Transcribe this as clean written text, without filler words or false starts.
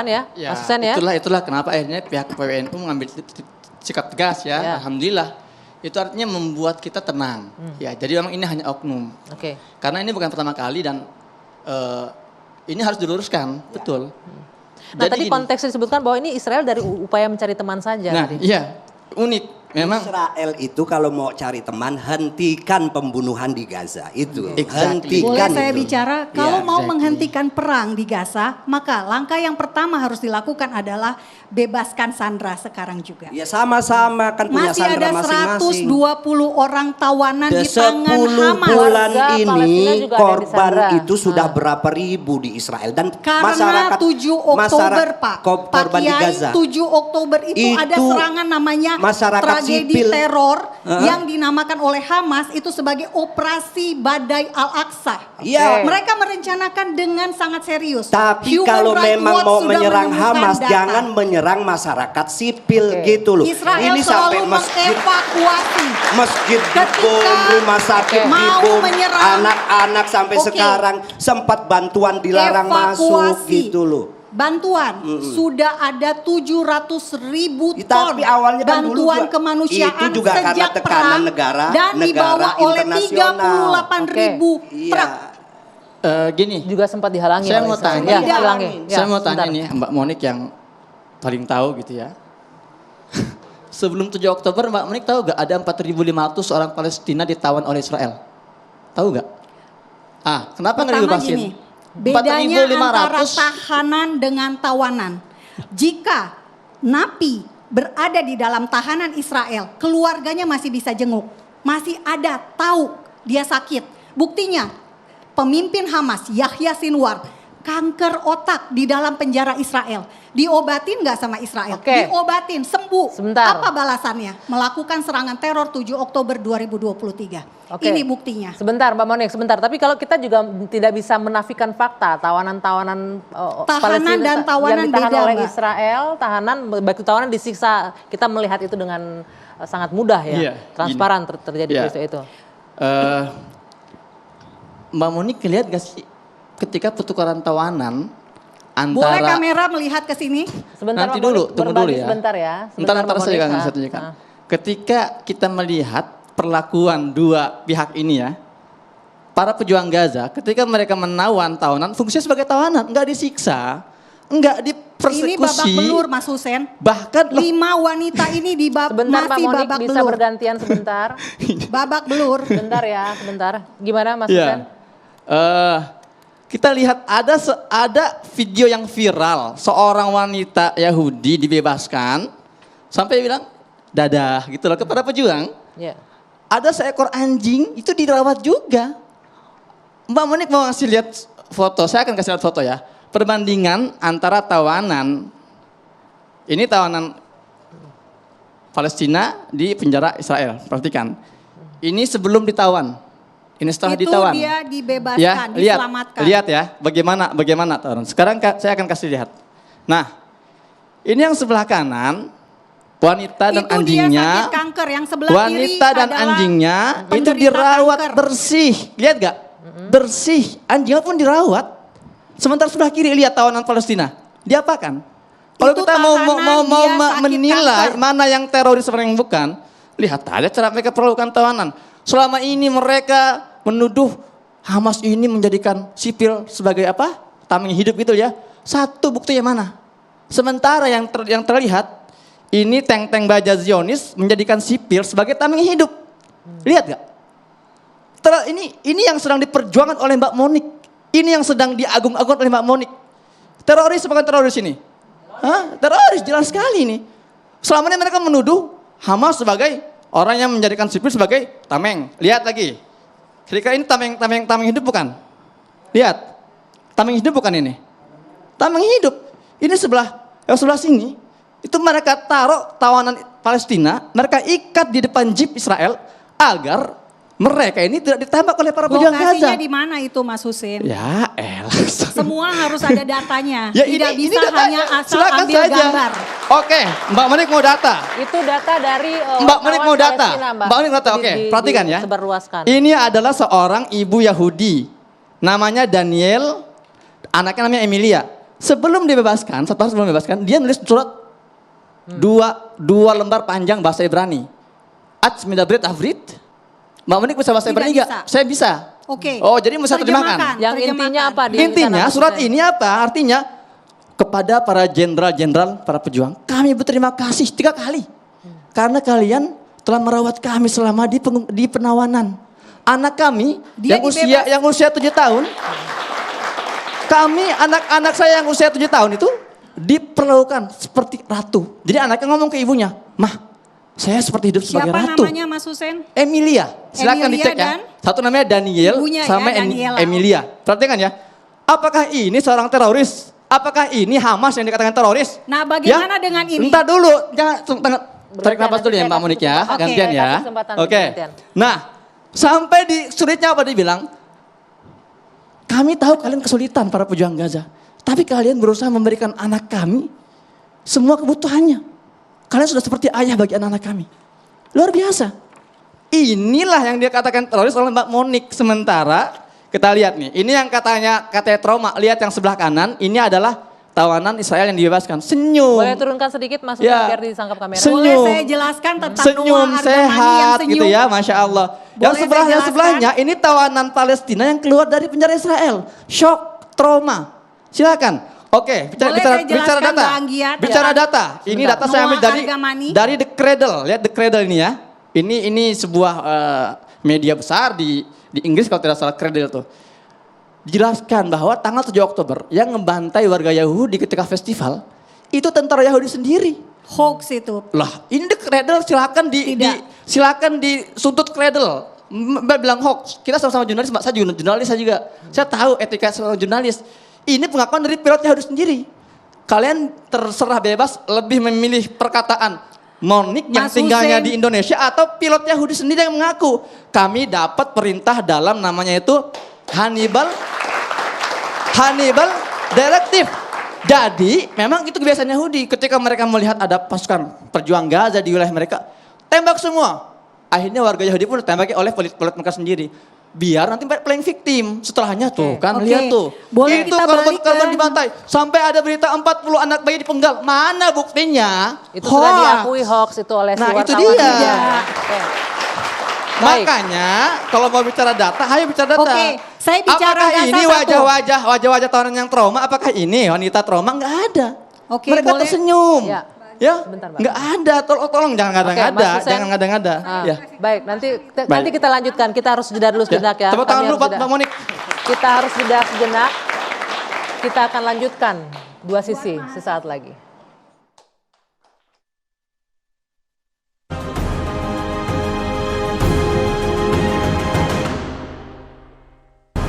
ya, Mas Hussein ya. Itulah kenapa akhirnya pihak PWNU mengambil sikap tegas ya. Alhamdulillah. Itu artinya membuat kita tenang. Ya, jadi memang ini hanya oknum. Oke. Karena ini bukan pertama kali dan ini harus diluruskan, betul. Nah, tadi konteksnya disebutkan bahwa ini Israel dari upaya mencari teman saja. Nah, iya, unik. Memang Israel itu kalau mau cari teman, hentikan pembunuhan di Gaza. Itu, Exactly. hentikan. Boleh saya itu. bicara, kalau mau exactly. menghentikan perang di Gaza, maka langkah yang pertama harus dilakukan adalah bebaskan Sandra sekarang juga. Ya sama-sama kan punya Masih sandera ada masing-masing. 120 orang tawanan di tangan 10 Hamas. bulan Warga ini Palestina juga ada di korban Sandra. itu sudah berapa ribu di Israel dan Karena masyarakat 7 Oktober Pak, korban di Kiai, Gaza 7 Oktober itu ada serangan namanya masyarakat tragedi sipil. teror yang dinamakan oleh Hamas itu sebagai operasi Badai Al-Aqsa. Iya. Mereka merencanakan dengan sangat serius. Tapi Human kalau Rights memang Watch mau sudah menyerang menemukan Hamas, data. jangan menyerang masyarakat sipil gitu loh. Israel Ini sampai selalu masjid, mengevakuasi. masjid Ketika dibom, rumah sakit mau dibom, menyerang, anak-anak sampai sekarang sempat bantuan dilarang masuk gitu loh. Bantuan sudah ada 700.000 Ya, ton tapi awalnya kan dulu bantuan juga, kemanusiaan itu juga karena sejak tekanan perang negara dan dibawa oleh internasional. 38.000 Iya. truk. gini, Juga sempat dihalangi. saya oleh mau Israel. tanya, Ya, dihalangi. saya mau tanya sebentar. nih Mbak Monik yang paling tahu gitu ya. Sebelum 7 Oktober Mbak Monik tahu gak ada 4.500 orang Palestina ditawan oleh Israel? Tahu gak? Kenapa nggak Pertama dibebasin? gini, bedanya antara 4.500 tahanan dengan tawanan. Jika napi berada di dalam tahanan Israel, keluarganya masih bisa jenguk. Masih ada tahu dia sakit. Buktinya pemimpin Hamas Yahya Sinwar kanker otak di dalam penjara Israel. Diobatin nggak sama Israel? Oke. Diobatin, sembuh. Sebentar. Apa balasannya? Melakukan serangan teror 7 Oktober 2023. Oke. Ini buktinya. Sebentar Mbak Monik, sebentar. Tapi kalau kita juga tidak bisa menafikan fakta, tawanan-tawanan Tahanan dan tawanan yang ditahan beda, oleh Mbak. Israel, baik tawanan disiksa, kita melihat itu dengan sangat mudah ya, Iya, transparan terjadi Iya. peristiwa itu. Mbak Monik lihat gak sih ketika pertukaran tawanan Boleh antara kamera melihat ke sini? Sebentar nanti Mbak dulu, Monik, tunggu berbagi dulu ya. Sebentar ya. Entar Mbak saya Monik. akan saya tunjukkan. Ketika kita melihat perlakuan dua pihak ini ya, para pejuang Gaza, ketika mereka menawan tawanan, fungsinya sebagai tawanan, enggak disiksa, enggak Ini babak dipersekusi, belur Mas Hussein. bahkan 5 wanita ini Sebentar Mbak masih Monik babak bisa belur. bergantian sebentar. Babak belur. Sebentar ya, sebentar. Gimana Mas ya. Hussein? Kita lihat ada video yang viral, seorang wanita Yahudi dibebaskan sampai bilang dadah gitu loh kepada pejuang. Ya. Ada seekor anjing itu dirawat juga. Mbak Monik mau ngasih lihat foto, saya akan kasih lihat foto ya. Perbandingan antara tawanan, ini tawanan Palestina di penjara Israel, perhatikan. Ini sebelum ditawan. Ini setelah Itu ditawan. dia dibebaskan, Ya, diselamatkan. lihat ya, bagaimana tawanan. Sekarang saya akan kasih lihat. Nah, ini yang sebelah kanan, wanita dan Itu anjingnya. dia sakit kanker, yang sebelah kiri Wanita dan adalah anjingnya itu penderita dirawat kanker. bersih. Lihat gak? Bersih. Anjingnya pun dirawat. Sementara sebelah kiri lihat tawanan Palestina. Diapakan? Kalau Itu kita mau tahanan, dia sakit menilai kanker. mana yang teroris mana yang bukan, lihat aja cara mereka perlakukan tawanan. Selama ini mereka menuduh Hamas ini menjadikan sipil sebagai apa? Tameng hidup gitu ya. Satu buktinya mana? Sementara yang terlihat ini tank-tank baja Zionis menjadikan sipil sebagai tameng hidup. Lihat gak? Ini yang sedang diperjuangkan oleh Mbak Monik. Ini yang sedang diagung-agungkan oleh Mbak Monik. Teroris bukan teroris ini? Teroris jelas sekali ini. Selama ini mereka menuduh Hamas sebagai orang yang menjadikan sipil sebagai tameng. Lihat lagi. Kira-kira ini tameng hidup bukan? Lihat. Tameng hidup bukan ini? Tameng hidup. Ini sebelah sini. Itu mereka taruh tawanan Palestina, mereka ikat di depan jeep Israel agar mereka ini tidak ditembak oleh para pejuang Gaza. Lokasinya di mana itu Mas Hussein? Ya elah. Semua harus ada datanya. Ya, Tidak ini bisa datanya. hanya asal Silakan ambil saja. gambar. Oke, Mbak Monik mau data. Itu data dari Mbak Monik mau data. Palestina, Mbak. Mbak Monik mau data. Oke, perhatikan ya. Disebarluaskan. Ini adalah seorang ibu Yahudi. Namanya Daniel, anaknya namanya Emilia. sebelum dibebaskan, 1 hari sebelum dibebaskan, dia nulis surat dua lembar panjang bahasa Ibrani. Ats midabrit avrit. Mbak Monik bisa bahasa Tidak Ibrani nggak? bisa. Saya bisa. Oke. Oh, jadi bisa terjemahkan. Terjemahkan. Yang intinya apa? Di Intinya sana, surat maksudnya? ini apa? Artinya kepada para jenderal-jenderal, para pejuang, kami berterima kasih 3 kali. Karena kalian telah merawat kami selama di penawanan. Anak kami Dia yang usia 7 tahun, kami anak-anak saya yang usia 7 tahun itu diperlakukan seperti ratu. Jadi anaknya ngomong ke ibunya, "Mah, saya seperti hidup sebagai Siapa ratu." namanya Mas Husen? Emilia, silakan Emilia dicek ya. dan? Satu namanya Daniel, Ibunya ya, sama Daniela. Emilia. Perhatikan ya. Apakah ini seorang teroris? Apakah ini Hamas yang dikatakan teroris? Nah, bagaimana dengan ini? Entar dulu, jangan tarik Bergantian, nafas dulu ya nanti Mbak saya Monik kasih ya, kesempatan. gantian Oke, ya. kasih kesempatan Oke. gantian. Nah, sampai di sulitnya apa dibilang? Kami tahu kalian kesulitan para pejuang Gaza, tapi kalian berusaha memberikan anak kami semua kebutuhannya. Kalian sudah seperti ayah bagi anak-anak kami. Luar biasa. Inilah yang dia katakan teroris oleh Mbak Monik. Sementara kita lihat nih, ini yang katanya trauma. Lihat yang sebelah kanan, ini adalah tawanan Israel yang dibebaskan. Senyum. Boleh turunkan sedikit Mas Ya. biar disangkap kamera. Senyum. Boleh saya jelaskan tentang Senyum Noah Argamani sehat yang senyum? gitu ya, Masya Allah. Boleh Yang saya jelaskan? sebelahnya ini tawanan Palestina yang keluar dari penjara Israel. Shock, trauma. Silakan. Oke, Boleh bicara saya jelaskan, data. Bang Giat? Bicara Ya. data. Ini Sebentar. data saya ambil Noah Argamani. dari The Cradle. Lihat The Cradle ini ya. Ini sebuah media besar di Inggris kalau tidak salah, Cradle tuh. Jelaskan bahwa tanggal 7 Oktober yang ngebantai warga Yahudi ketika festival itu tentara Yahudi sendiri. Hoax itu. Lah, ini The Cradle silakan silakan disuntut Cradle. Mbak bilang hoax. Kita sama-sama jurnalis, Mbak. Saya jurnalis saya juga. Saya tahu etika seorang jurnalis. Ini pengakuan dari pilot Yahudi sendiri. Kalian terserah bebas lebih memilih perkataan Monik yang Mas tinggalnya Hussein. di Indonesia atau pilot Yahudi sendiri yang mengaku. Kami dapat perintah dalam namanya itu Hannibal Directive. Jadi memang itu kebiasaan Yahudi. Ketika mereka melihat ada pasukan perjuang Gaza di wilayah mereka, tembak semua. Akhirnya warga Yahudi pun ditembaki oleh pilot mereka sendiri. Biar nanti playing victim. Setelahnya tuh kan Oke. lihat tuh. Boleh itu kita balik korban ke- dibantai. Sampai ada berita 40 anak bayi dipenggal. Mana buktinya? Itu sudah Hoax. diakui hoax itu oleh si Nah, itu wartawan dia. juga. Oke. Baik. Makanya kalau mau bicara data, ayo bicara data. Oke, saya bicara apakah data ini satu. wajah-wajah tawanan yang trauma? Apakah ini wanita trauma? Enggak ada. Oke, Mereka boleh. tersenyum. Ya. Sebentar, Mbak. Enggak ada. Tolong jangan Oke, ngada-ngada, Mas Hussein. jangan ngada-ngada. Ah, Ya. Baik, nanti Baik. kita lanjutkan. Kita harus jeda dulu sejenak ya. Tepuk tangan Kami dulu harus buat jeda. Mbak Monik. Kita harus jeda sejenak. Kita akan lanjutkan 2 sisi sesaat lagi.